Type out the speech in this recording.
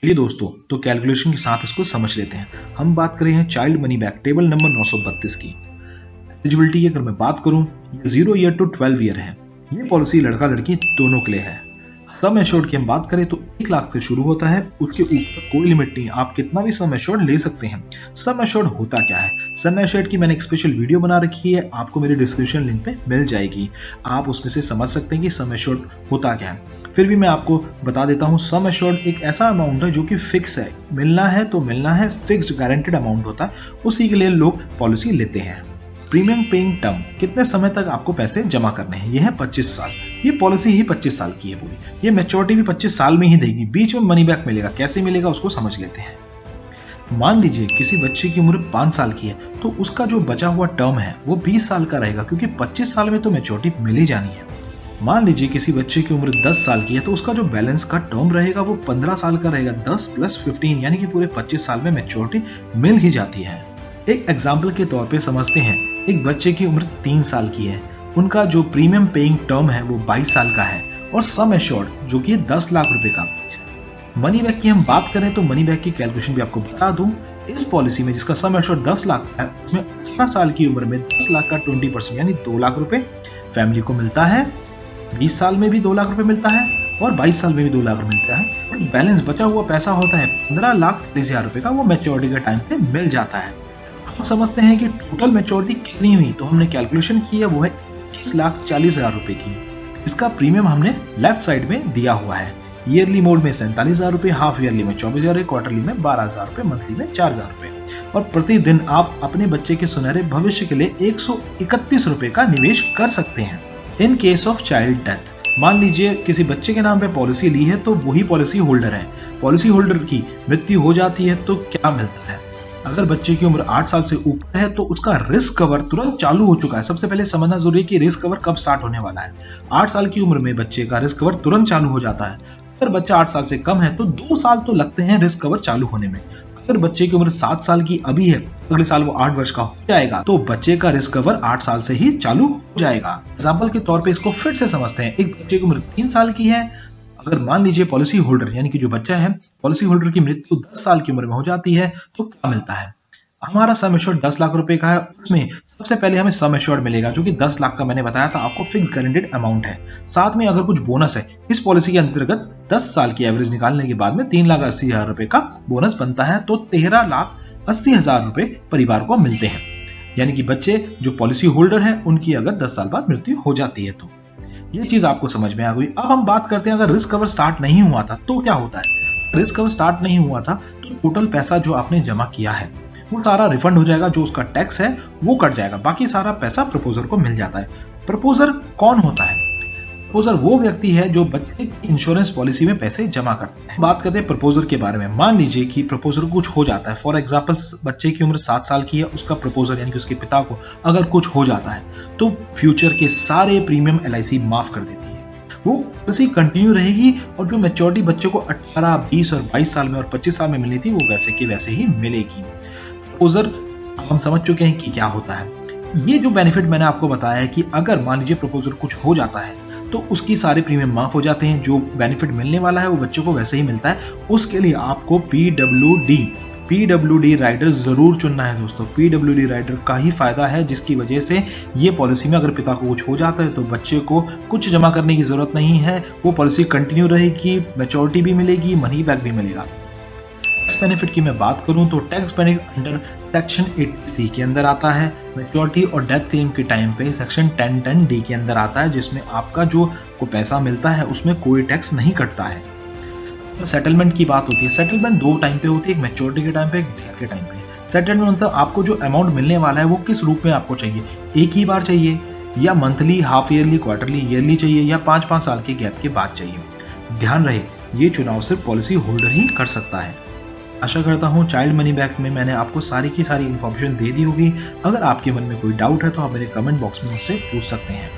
चलिए दोस्तों, तो कैलकुलेशन के साथ इसको समझ लेते हैं। हम बात कर रहे हैं child money back table number 932 की। एलिजिबिलिटी की अगर मैं बात करूं, ये 0 ईयर टू 12 ईयर है। ये पॉलिसी लड़का लड़की दोनों के लिए है। सम एश्योर्ड की हम बात करें तो 1 लाख से शुरू होता है, उसके ऊपर कोई लिमिट नहीं, आप कितना भी सम एश्योर्ड ले सकते हैं। सम एश्योर्ड होता क्या है? सम एश्योर्ड की मैंने एक स्पेशल वीडियो बना रखी है, आपको मेरे डिस्क्रिप्शन लिंक पे मिल जाएगी। आप उसमें से समझ सकते हैं कि सम एश्योर्ड होता क्या है। फिर भी मैं आपको बता देता हूँ, सम एश्योर्ड एक ऐसा अमाउंट है जो कि फिक्स है, मिलना है तो मिलना है, फिक्स्ड गारंटेड अमाउंट होता है, उसी के लिए लोग पॉलिसी लेते हैं। प्रीमियम पेइंग टर्म, कितने समय तक आपको पैसे जमा करने हैं, ये है 25 साल। ये पॉलिसी ही 25 साल की है पूरी। ये मैच्योरिटी भी 25 साल में ही देगी, बीच में मनी बैक मिलेगा। कैसे मिलेगा उसको समझ लेते हैं। मान लीजिए किसी बच्चे की उम्र 5 साल की है, तो उसका जो बचा हुआ टर्म है वो 20 साल का रहेगा, क्योंकि 25 साल में तो मैच्योरिटी मिल ही जानी है। मान लीजिए किसी बच्चे की उम्र 10 साल की है, तो उसका जो बैलेंस का टर्म रहेगा वो 15 साल का रहेगा। 10 + 15 यानी कि पूरे 25 साल में मैच्योरिटी मिल ही जाती है। एक एग्जाम्पल के तौर पे समझते हैं, एक बच्चे की उम्र 3 साल की है, उनका जो प्रीमियम पेइंग टर्म है वो 22 साल का है, और सम एश्योर्ड जो कि 10 लाख रुपए का। मनी बैक की हम बात करें तो मनी बैक की कैलकुलेशन भी आपको बता दूं। इस पॉलिसी में जिसका सम एश्योर्ड 10 लाख का है, उसमें 18 साल की उम्र में 10 लाख का 20% यानी 2 लाख रुपए फैमिली को मिलता है। 20 साल में भी 2 लाख रुपए मिलता है, और 22 साल में भी 2 लाख रुपए मिलता है। बैलेंस बचा हुआ पैसा होता है 15,40,000 रुपए का, वो मैच्योरिटी के टाइम पे मिल जाता है। हम समझते हैं कि टोटल मैच्योरिटी कितनी हुई, तो हमने कैलकुलेशन की है, वो है 21,40,000 रुपए की। इसका प्रीमियम हमने लेफ्ट साइड में दिया हुआ है। ईयरली मोड में 47,000 रुपए, हाफ ईयरली में 24,000, क्वार्टरली में 12,000 रुपए, मंथली में 4,000 रुपए। और प्रतिदिन आप अपने बच्चे के सुनहरे भविष्य के लिए 131 रुपए का निवेश कर सकते हैं। In case of child death, मान लीजिए किसी बच्चे के नाम पे पॉलिसी ली है, तो वही पॉलिसी होल्डर है। पॉलिसी होल्डर की मृत्यु हो जाती है तो क्या मिलता है? अगर बच्चे की उम्र 8 साल से ऊपर है तो उसका रिस्क कवर तुरंत चालू हो चुका है। सबसे पहले समझना जरूरी है कि रिस्क कवर कब स्टार्ट होने वाला है। 8 साल की उम्र में बच्चे का रिस्क कवर तुरंत चालू हो जाता है। अगर बच्चा 8 साल से कम है तो 2 साल तो लगते हैं रिस्क कवर चालू होने में। अगर बच्चे की उम्र 7 साल की अभी है, अगले साल वो 8 वर्ष का हो जाएगा, तो बच्चे का रिस्क कवर 8 साल से ही चालू हो जाएगा। एग्जाम्पल के तौर पे इसको फिर से समझते हैं। एक बच्चे की उम्र 3 साल की है, अगर मान लीजिए पॉलिसी होल्डर यानी कि जो बच्चा है, पॉलिसी होल्डर की मृत्यु 10 साल की उम्र में हो जाती है, तो क्या मिलता है? हमारा सम एश्योर्ड 10 लाख रुपए का है, उसमें सबसे पहले हमें सम एश्योर्ड मिलेगा जो कि 10 लाख का मैंने बताया था आपको, फिक्स गारंटेड अमाउंट है। साथ में अगर कुछ बोनस है, इस पॉलिसी के अंतर्गत 10 साल की एवरेज निकालने के बाद में 3,80,000 रुपए का बोनस बनता है, तो 13,80,000 रुपए परिवार को मिलते हैं। यानी कि बच्चे जो पॉलिसी होल्डर है उनकी अगर 10 साल बाद मृत्यु हो जाती है तो ये चीज आपको समझ में आ गई। अब हम बात करते हैं, अगर रिस्क कवर स्टार्ट नहीं हुआ था तो क्या होता है। रिस्क कवर स्टार्ट नहीं हुआ था तो टोटल पैसा जो आपने जमा किया है वो सारा रिफंड हो जाएगा, जो उसका टैक्स है वो कट जाएगा, बाकी सारा पैसा प्रपोजर को मिल जाता है। प्रपोजर कौन होता है? प्रपोजर वो व्यक्ति है जो बच्चे की इंश्योरेंस पॉलिसी में पैसे जमा करता है। बात करते हैं प्रपोजर के बारे में। मान लीजिए कि प्रपोजर को कुछ हो जाता है, फॉर एग्जांपल बच्चे की उम्र 7 साल की है, उसका प्रपोजर यानी कि उसके पिता को अगर कुछ हो जाता है तो फ्यूचर के सारे प्रीमियम LIC माफ कर देती है, वो पॉलिसी कंटिन्यू रहेगी, और जो मैच्योरिटी बच्चे को 18, 20 और 22 साल में और 25 साल में मिलनी थी वो वैसे की वैसे ही मिलेगी। प्रपोजर हम समझ चुके हैं कि क्या होता है। ये जो बेनिफिट मैंने आपको बताया है कि अगर मान लीजिए प्रपोजर कुछ हो जाता है तो उसकी सारे प्रीमियम माफ हो जाते हैं, जो बेनिफिट मिलने वाला है वो बच्चे को वैसे ही मिलता है। उसके लिए आपको PWD राइडर जरूर चुनना है दोस्तों। PWD राइडर का ही फायदा है, जिसकी वजह से ये पॉलिसी में अगर पिता को कुछ हो जाता है तो बच्चे को कुछ जमा करने की जरूरत नहीं है, वो पॉलिसी कंटिन्यू रहेगी, मैच्योरिटी भी मिलेगी, मनी बैक भी मिलेगा। टैक्स बेनिफिट की मैं बात करूं तो tax benefit under section 80C के अंदर आता है। मैच्योरिटी और डेथ क्लेम के टाइम पे सेक्शन 1010D के अंदर आता है, जिसमें आपका जो को पैसा मिलता है उसमें कोई टैक्स नहीं कटता है। सेटलमेंट की बात होती है। सेटलमेंट 2 टाइम पे होती है, एक मैच्योरिटी के टाइम पे, एक डेथ के टाइम पे। सेटलमेंट मतलब आपको जो अमाउंट मिलने वाला है वो किस रूप में आपको चाहिए, एक ही बार चाहिए, या monthly, half yearly, quarterly, yearly चाहिए, या 5-5 साल के गैप के बाद चाहिए। ध्यान रहे ये चुनाव सिर्फ पॉलिसी होल्डर ही कर सकता है। आशा करता हूँ चाइल्ड मनी बैक में मैंने आपको सारी की सारी इन्फॉर्मेशन दे दी होगी। अगर आपके मन में कोई डाउट है तो आप मेरे कमेंट बॉक्स में मुझसे पूछ सकते हैं।